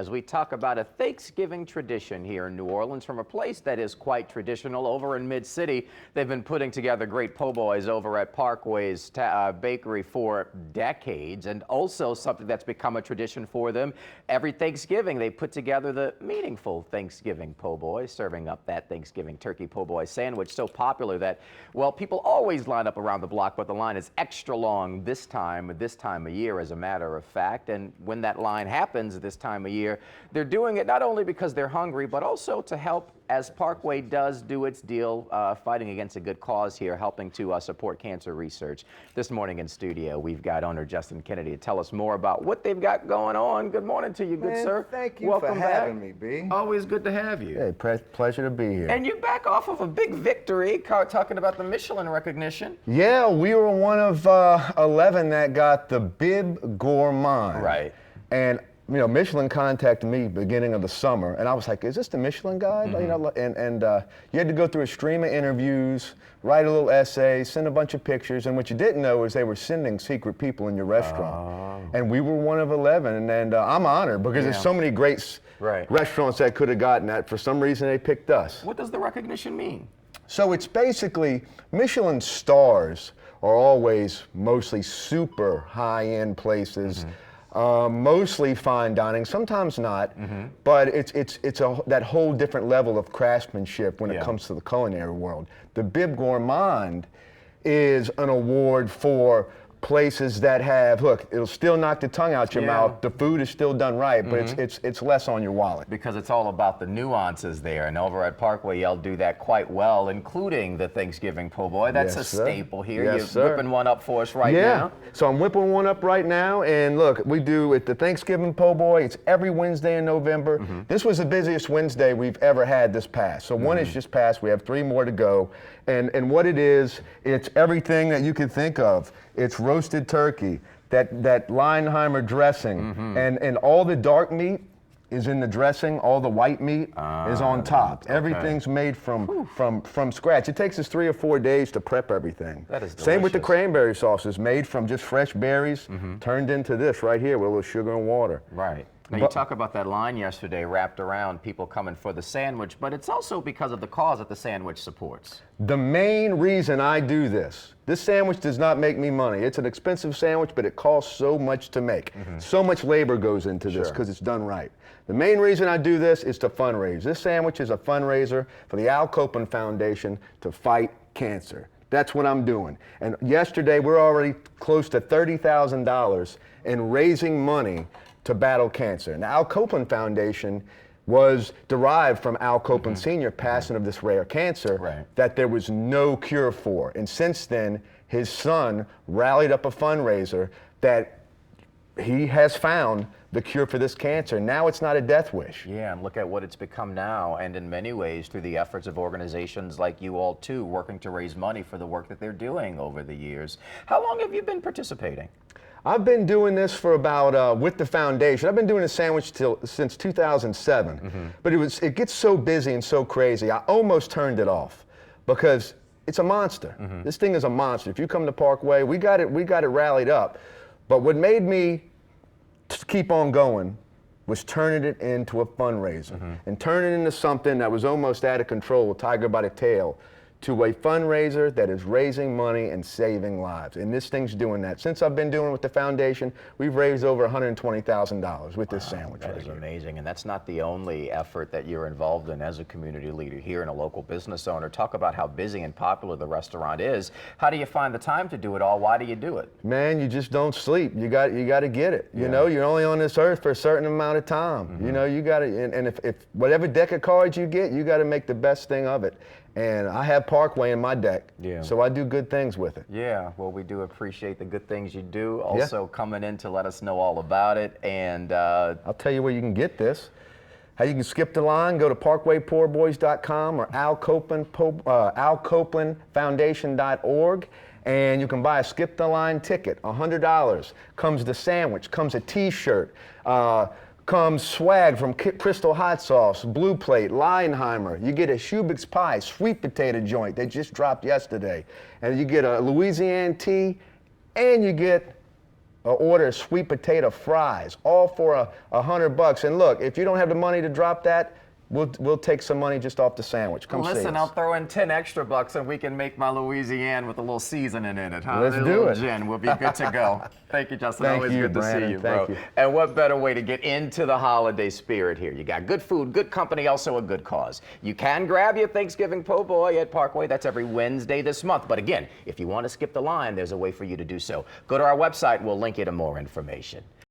as we talk about a Thanksgiving tradition here in New Orleans from a place that is quite traditional over in Mid-City. They've been putting together great po' boys over at Parkway's bakery for decades, and also something that's become a tradition for them. Every Thanksgiving, they put together the meaningful Thanksgiving po' boy, serving up that Thanksgiving turkey po' boy sandwich, so popular that, well, people always line up around the block, but the line is extra long this time of year, as a matter of fact. And when that line happens this time of year, they're doing it not only because they're hungry, but also to help, as Parkway does do its deal, fighting against a good cause here, helping to support cancer research. This morning in studio, we've got owner Justin Kennedy to tell us more about what they've got going on. Good morning to you, good sir. Thank you Welcome for back. having me, B. Always good to have you. Hey, pleasure to be here. And you're back off of a big victory, talking about the Michelin recognition. Yeah, we were one of 11 that got the Bib Gourmand. Right. And you know, Michelin contacted me beginning of the summer, and I was like, "Is this the Michelin guy?" You know, and you had to go through a stream of interviews, write a little essay, send a bunch of pictures, and what you didn't know is they were sending secret people in your restaurant. And we were one of 11, and I'm honored because there's so many great restaurants that could have gotten that. For some reason, they picked us. What does the recognition mean? So it's basically, Michelin stars are always mostly super high-end places. Mostly fine dining, sometimes not, but it's that whole different level of craftsmanship when it comes to the culinary world. The Bib Gourmand is an award for places that have, look, it'll still knock the tongue out your mouth. The food is still done right, but it's less on your wallet. Because it's all about the nuances there, and over at Parkway, y'all do that quite well, including the Thanksgiving po' boy. That's a staple here. You're whipping one up for us right now. So I'm whipping one up right now, and look, we do it the Thanksgiving po' boy. It's every Wednesday in November. This was the busiest Wednesday we've ever had this past. So one is just passed. We have 3 more to go. And what it is, it's everything that you can think of. It's roasted turkey, that Leinheimer dressing, and all the dark meat is in the dressing. All the white meat is on top. Everything's made from scratch. It takes us 3 or 4 days to prep everything. That is delicious. Same with the cranberry sauce. It's made from just fresh berries, turned into this right here with a little sugar and water. Right. Now, you talk about that line yesterday wrapped around people coming for the sandwich, but it's also because of the cause that the sandwich supports. The main reason I do this sandwich does not make me money. It's an expensive sandwich, but it costs so much to make. So much labor goes into this because it's done right. The main reason I do this is to fundraise. This sandwich is a fundraiser for the Al Copeland Foundation to fight cancer. That's what I'm doing. And yesterday, we're already close to $30,000 in raising money to battle cancer. Now, Al Copeland Foundation was derived from Al Copeland Sr. passing of this rare cancer that there was no cure for. And since then, his son rallied up a fundraiser that he has found the cure for this cancer. Now it's not a death wish. Yeah, and look at what it's become now, and in many ways through the efforts of organizations like you all too, working to raise money for the work that they're doing over the years. How long have you been participating? I've been doing this for about, with the foundation, I've been doing a sandwich since 2007. But it gets so busy and so crazy, I almost turned it off because it's a monster. This thing is a monster. If you come to Parkway, we got it rallied up. But what made me keep on going was turning it into a fundraiser and turning it into something that was almost out of control, tiger by the tail, to a fundraiser that is raising money and saving lives. And this thing's doing that. Since I've been doing it with the foundation, we've raised over $120,000 with this sandwich. That is amazing, and that's not the only effort that you're involved in as a community leader here and a local business owner. Talk about how busy and popular the restaurant is. How do you find the time to do it all? Why do you do it? Man, you just don't sleep. You got to get it. You know, you're only on this earth for a certain amount of time. You know, you got to, and if whatever deck of cards you get, you got to make the best thing of it. And I have Parkway in my deck, so I do good things with it. Yeah, well, we do appreciate the good things you do. Also coming in to let us know all about it. And I'll tell you where you can get this. How you can skip the line, go to parkwaypoorboys.com or alcopelandfoundation.org, and you can buy a skip the line ticket, $100. Comes the sandwich, comes a t-shirt, comes swag from Crystal Hot Sauce, Blue Plate, Leinheimer. You get a Schubig's Pie, sweet potato joint they just dropped yesterday. And you get a Louisiana tea, and you get order of sweet potato fries, all for $100. And look, if you don't have the money to drop that, we'll take some money just off the sandwich. Come see Listen, us. I'll throw in 10 extra bucks and we can make my Louisiane with a little seasoning in it, huh? Let's A do little it. gin. We'll be good to go. Thank you, Justin. Thank Always you, good to see Brandon. you, bro. Thank you. And what better way to get into the holiday spirit here? You got good food, good company, also a good cause. You can grab your Thanksgiving po' boy at Parkway. That's every Wednesday this month. But again, if you want to skip the line, there's a way for you to do so. Go to our website. We'll link you to more information.